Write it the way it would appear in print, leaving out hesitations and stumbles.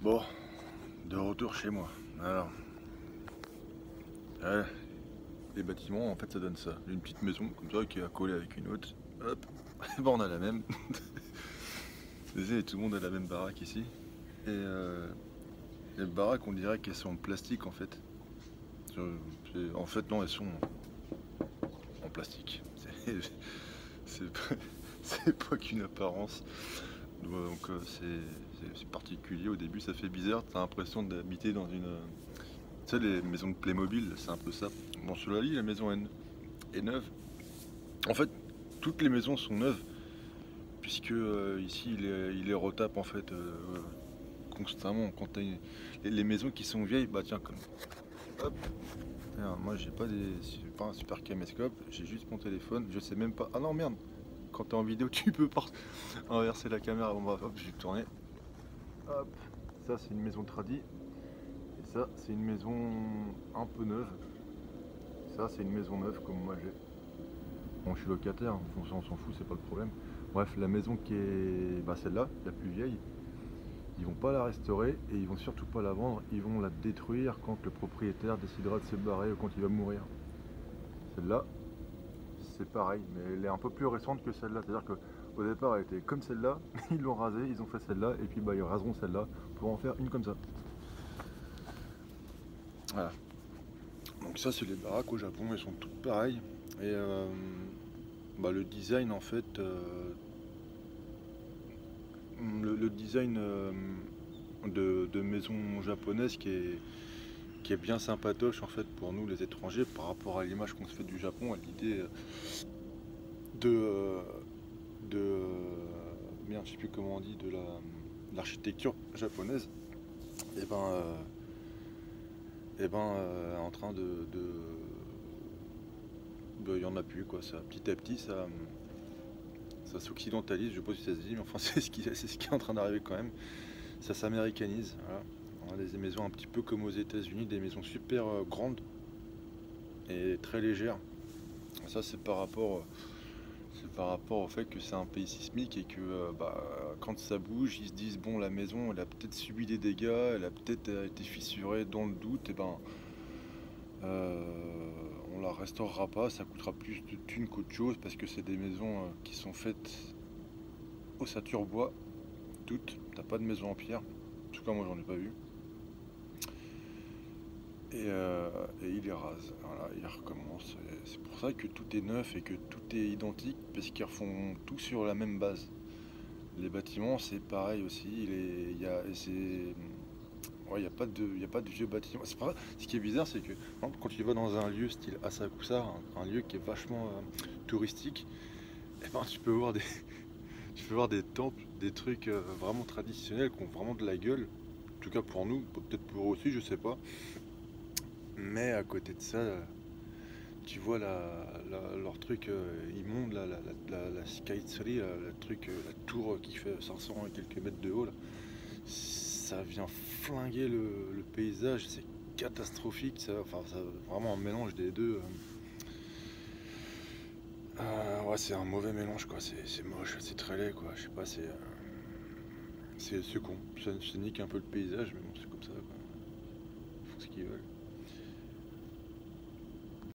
Bon, de retour chez moi. Alors, ouais, les bâtiments, en fait, ça donne ça. Une petite maison, comme ça, qui est accolée avec une autre. Hop, et bon, on a la même. Désolé, tout le monde a la même baraque ici. Et les baraques, on dirait qu'elles sont en plastique, en fait. En fait, non, elles sont en plastique. C'est pas, c'est pas qu'une apparence. Donc, c'est particulier. Au début, ça fait bizarre. T'as l'impression d'habiter dans une. Tu sais, les maisons de Playmobil, c'est un peu ça. Bon, cela dit, la maison est neuve. En fait, toutes les maisons sont neuves, puisque ici, il les retape en fait constamment. Quand t'as les maisons qui sont vieilles, bah tiens, comme. Hop. Tiens, moi, j'ai pas un super caméscope, j'ai juste mon téléphone. Je sais même pas. Ah non, merde! Quand t'es en vidéo, tu peux pas inverser la caméra. Bon, bah, hop, je vais tourner. Hop. Ça, c'est une maison tradie. Et ça, c'est une maison un peu neuve. Ça, c'est une maison neuve comme moi j'ai. Bon, je suis locataire, hein, on s'en fout, c'est pas le problème. Bref, la maison qui est celle-là, la plus vieille, ils vont pas la restaurer et ils vont surtout pas la vendre, ils vont la détruire quand le propriétaire décidera de se barrer ou quand il va mourir. Celle-là, c'est pareil, mais elle est un peu plus récente que celle-là, c'est-à-dire qu'au départ elle était comme celle-là, ils l'ont rasée, ils ont fait celle-là, et puis ils raseront celle-là pour en faire une comme ça. Voilà. Donc ça c'est les baraques au Japon, elles sont toutes pareilles. Et le design en fait, le design de maison japonaise qui est bien sympatoche en fait pour nous les étrangers par rapport à l'image qu'on se fait du Japon, à l'idée de, merde, je sais plus comment on dit, de l'architecture japonaise. Et en train il y en a plus quoi, ça petit à petit ça s'occidentalise, je sais pas si ça se dit, mais enfin c'est ce qui est en train d'arriver quand même. Ça s'américanise, voilà. On a des maisons un petit peu comme aux États-Unis, des maisons super grandes et très légères. Ça c'est par rapport au fait que c'est un pays sismique et que quand ça bouge, ils se disent bon, la maison elle a peut-être subi des dégâts, elle a peut-être été fissurée dans le doute, et on la restaurera pas, ça coûtera plus de thunes qu'autre chose parce que c'est des maisons qui sont faites ossature bois, toutes. T'as pas de maison en pierre, en tout cas moi j'en ai pas vu. Et il les rase, voilà, il recommence. C'est pour ça que tout est neuf et que tout est identique, parce qu'ils refont tout sur la même base. Les bâtiments, c'est pareil aussi. Ouais, il y a pas de vieux bâtiments. Ce qui est bizarre, c'est que par exemple, quand tu vas dans un lieu style Asakusa, un lieu qui est vachement touristique, tu peux voir des temples, des trucs vraiment traditionnels qui ont vraiment de la gueule. En tout cas pour nous, peut-être pour eux aussi, je sais pas. Mais à côté de ça, tu vois leur truc immonde, la Sky-Tree, le truc, la tour qui fait 500 et quelques mètres de haut, là, ça vient flinguer le paysage, c'est catastrophique, ça, vraiment un mélange des deux. Ouais, c'est un mauvais mélange, quoi, c'est moche, c'est très laid, quoi, je sais pas, c'est con, ça nique un peu le paysage, mais bon, c'est comme ça, quoi. Ils font ce qu'ils veulent.